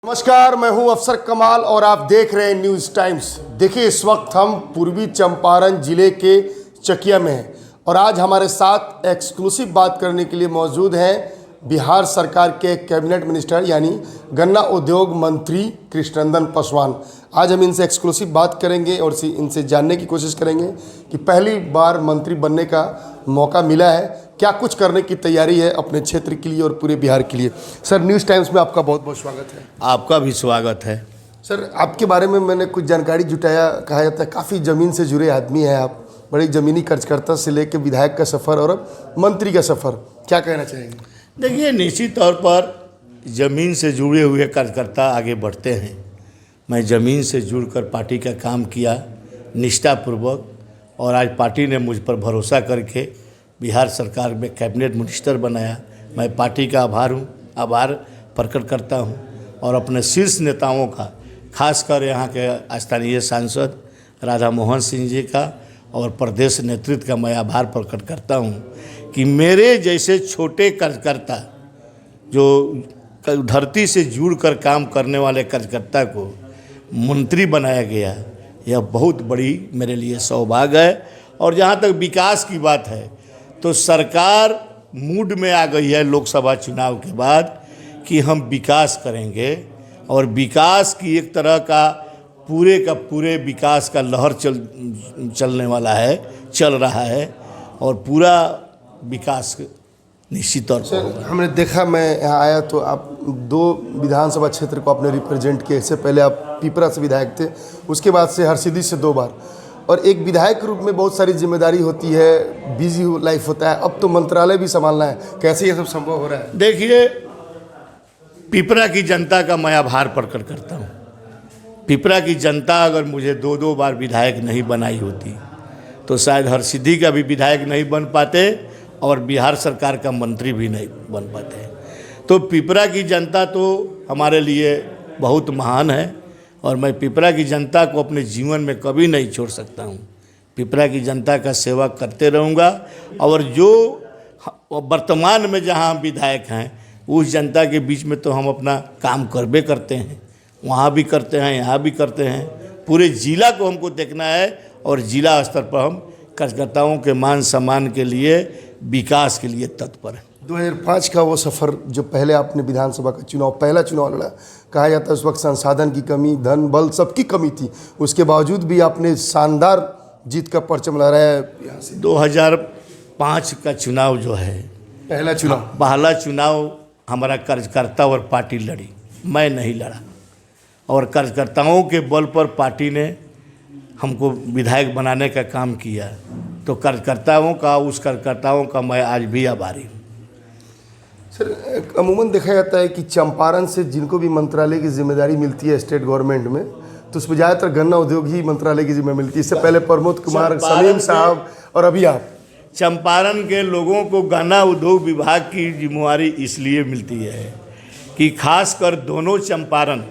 नमस्कार, मैं हूं अफसर कमाल और आप देख रहे हैं न्यूज़ टाइम्स। देखिए, इस वक्त हम पूर्वी चंपारण जिले के चकिया में हैं और आज हमारे साथ एक्सक्लूसिव बात करने के लिए मौजूद हैं बिहार सरकार के कैबिनेट मिनिस्टर यानी गन्ना उद्योग मंत्री कृष्णनंदन पासवान। आज हम इनसे एक्सक्लूसिव बात करेंगे और इनसे जानने की कोशिश करेंगे कि पहली बार मंत्री बनने का मौका मिला है, क्या कुछ करने की तैयारी है अपने क्षेत्र के लिए और पूरे बिहार के लिए। सर, न्यूज़ टाइम्स में आपका बहुत बहुत स्वागत है। आपका भी स्वागत है। सर, आपके बारे में मैंने कुछ जानकारी जुटाया। कहा जाता है काफ़ी ज़मीन से जुड़े आदमी हैं आप, बड़ी ज़मीनी कार्यकर्ता से लेकर विधायक का सफ़र और अब मंत्री का सफ़र, क्या कहना चाहेंगे? देखिए, निश्चित तौर पर ज़मीन से जुड़े हुए कार्यकर्ता आगे बढ़ते हैं। मैं ज़मीन से जुड़कर पार्टी का काम किया निष्ठापूर्वक और आज पार्टी ने मुझ पर भरोसा करके बिहार सरकार में कैबिनेट मिनिस्टर बनाया। मैं पार्टी का आभार प्रकट करता हूं और अपने शीर्ष नेताओं का, खासकर यहाँ के स्थानीय सांसद राधा मोहन सिंह जी का और प्रदेश नेतृत्व का मैं आभार प्रकट करता हूं कि मेरे जैसे छोटे कार्यकर्ता, जो धरती से जुड़कर काम करने वाले कार्यकर्ता को मंत्री बनाया गया, यह बहुत बड़ी मेरे लिए सौभाग्य है। और जहाँ तक विकास की बात है तो सरकार मूड में आ गई है लोकसभा चुनाव के बाद कि हम विकास करेंगे और विकास की एक तरह का पूरे विकास का लहर चलने वाला है, चल रहा है और पूरा विकास निश्चित तौर पर। हमने देखा, मैं यहाँ आया तो आप 2 विधानसभा क्षेत्र को आपने रिप्रेजेंट किया। इससे पहले आप पिपरा से विधायक थे, उसके बाद से हरसिद्धि से 2 बार, और एक विधायक के रूप में बहुत सारी जिम्मेदारी होती है, बिजी लाइफ होता है, अब तो मंत्रालय भी संभालना है। कैसे ये सब संभव हो रहा है? देखिए, पिपरा की जनता का मैं आभार प्रकट करता हूँ। पिपरा की जनता अगर मुझे 2 बार विधायक नहीं बनाई होती तो शायद हरसिद्धि का भी विधायक नहीं बन पाते और बिहार सरकार का मंत्री भी नहीं बन पाते। तो पिपरा की जनता तो हमारे लिए बहुत महान है और मैं पिपरा की जनता को अपने जीवन में कभी नहीं छोड़ सकता हूँ। पिपरा की जनता का सेवा करते रहूँगा और जो वर्तमान में जहाँ हम विधायक हैं उस जनता के बीच में तो हम अपना काम करबे करते हैं, वहाँ भी करते हैं, यहाँ भी करते हैं। पूरे जिला को हमको देखना है और जिला स्तर पर हम कार्यकर्ताओं के मान सम्मान के लिए, विकास के लिए तत्पर है। 2005 का वो सफ़र जो पहले आपने विधानसभा का पहला चुनाव लड़ा, कहा जाता है उस वक्त संसाधन की कमी, धन बल सबकी कमी थी, उसके बावजूद भी आपने शानदार जीत का परचम लहराया यहाँ से। 2005 का चुनाव जो है, पहला चुनाव हमारा कार्यकर्ता और पार्टी लड़ी, मैं नहीं लड़ा और कार्यकर्ताओं के बल पर पार्टी ने हमको विधायक बनाने का काम किया। तो कार्यकर्ताओं का मैं आज भी आभारी हूँ। सर, अमूमन देखा जाता है कि चंपारण से जिनको भी मंत्रालय की जिम्मेदारी मिलती है स्टेट गवर्नमेंट में, तो उसमें ज़्यादातर गन्ना उद्योग ही मंत्रालय की जिम्मेदारी मिलती है। इससे पहले प्रमोद कुमार, सलीम साहब और अभी आप। चंपारण के लोगों को गन्ना उद्योग विभाग की जिम्मेवारी इसलिए मिलती है कि खासकर दोनों चंपारण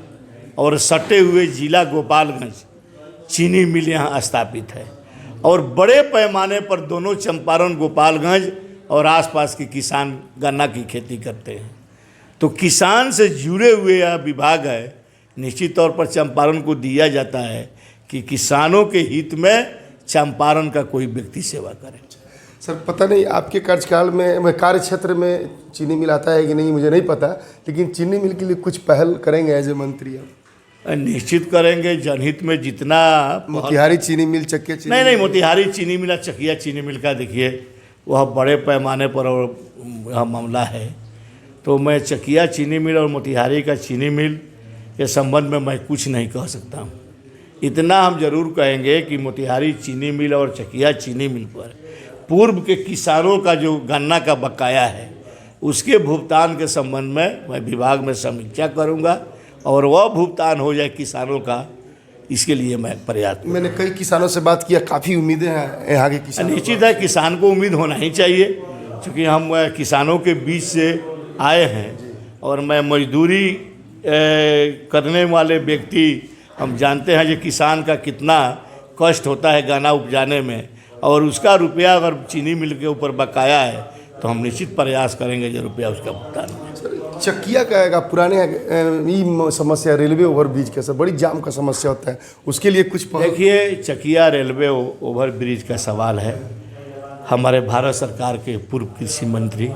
और सटे हुए जिला गोपालगंज चीनी मिल यहाँ स्थापित है और बड़े पैमाने पर दोनों चंपारण, गोपालगंज और आसपास के किसान गन्ना की खेती करते हैं। तो किसान से जुड़े हुए यह विभाग है, निश्चित तौर पर चंपारण को दिया जाता है कि किसानों के हित में चंपारण का कोई व्यक्ति सेवा करे। सर, पता नहीं आपके कार्यकाल में कार्य क्षेत्र में चीनी मिल आता है कि नहीं, मुझे नहीं पता, लेकिन चीनी मिल के लिए कुछ पहल करेंगे एज ए मंत्री आप? निश्चित करेंगे। जनहित में जितना मोतिहारी चीनी मिल, चकिया चीनी नहीं, मोतिहारी चीनी मिल, चकिया चीनी मिल का देखिए वह बड़े पैमाने पर यह मामला है। तो मैं चकिया चीनी मिल और मोतिहारी का चीनी मिल के संबंध में मैं कुछ नहीं कह सकता हूँ। इतना हम जरूर कहेंगे कि मोतिहारी चीनी मिल और चकिया चीनी मिल पर पूर्व के किसानों का जो गन्ना का बकाया है उसके भुगतान के संबंध में मैं विभाग में समीक्षा करूँगा और वह भुगतान हो जाए किसानों का, इसके लिए मैं प्रयास। मैंने कई किसानों से बात किया, काफ़ी उम्मीदें हैं यहाँ के किसान। निश्चित है, किसान को उम्मीद होना ही चाहिए क्योंकि हम किसानों के बीच से आए हैं और मैं मजदूरी करने वाले व्यक्ति, हम जानते हैं कि किसान का कितना कष्ट होता है गन्ना उपजाने में और उसका रुपया अगर चीनी मिल के ऊपर बकाया है तो हम निश्चित प्रयास करेंगे जो रुपया उसका भुगतान हो। चकिया का पुराने ये समस्या रेलवे ओवरब्रिज कैसा बड़ी जाम का समस्या होता है, उसके लिए कुछ देखिए, चकिया रेलवे ओवर ब्रिज का सवाल है। हमारे भारत सरकार के पूर्व कृषि मंत्री,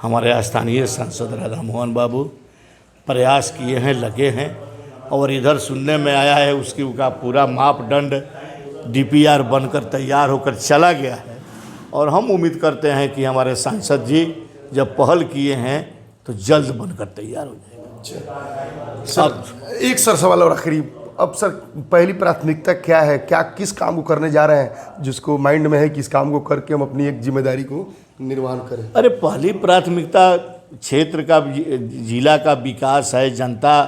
हमारे स्थानीय सांसद राधा मोहन बाबू प्रयास किए हैं, लगे हैं, और इधर सुनने में आया है उसकी का पूरा मापदंड DPR बनकर तैयार होकर चला गया है। और हम उम्मीद करते हैं कि हमारे सांसद जी जब पहल किए हैं तो जल्द बनकर तैयार हो जाएगा। सर एक सवाल और आखिरी, अब सर पहली प्राथमिकता क्या है, क्या किस काम को करने जा रहे हैं जिसको माइंड में है कि इस काम को करके हम अपनी एक जिम्मेदारी को निर्वहन करें? अरे पहली प्राथमिकता क्षेत्र का, जिला का विकास है, जनता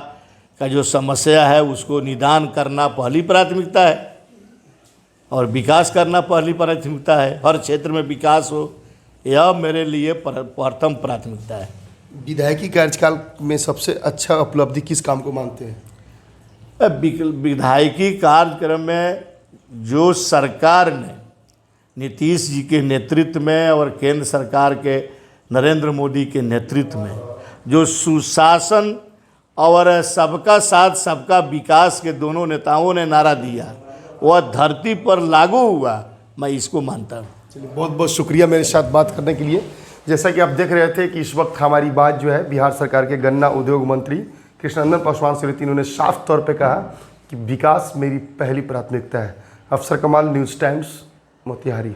का जो समस्या है उसको निदान करना पहली प्राथमिकता है, और विकास करना पहली प्राथमिकता है। हर क्षेत्र में विकास हो, यह मेरे लिए प्रथम प्राथमिकता है। विधायकी कार्यकाल में सबसे अच्छा उपलब्धि किस काम को मानते हैं? विधायकी कार्यक्रम में जो सरकार ने नीतीश जी के नेतृत्व में और केंद्र सरकार के नरेंद्र मोदी के नेतृत्व में जो सुशासन और सबका साथ सबका विकास के दोनों नेताओं ने नारा दिया, वह धरती पर लागू हुआ, मैं इसको मानता हूँ। चलिए, बहुत बहुत शुक्रिया मेरे साथ बात करने के लिए। जैसा कि आप देख रहे थे कि इस वक्त हमारी बात जो है बिहार सरकार के गन्ना उद्योग मंत्री कृष्णनंदन पासवान से रहती, उन्होंने साफ तौर पे कहा कि विकास मेरी पहली प्राथमिकता है। अफसर कमाल, न्यूज़ टाइम्स, मोतिहारी।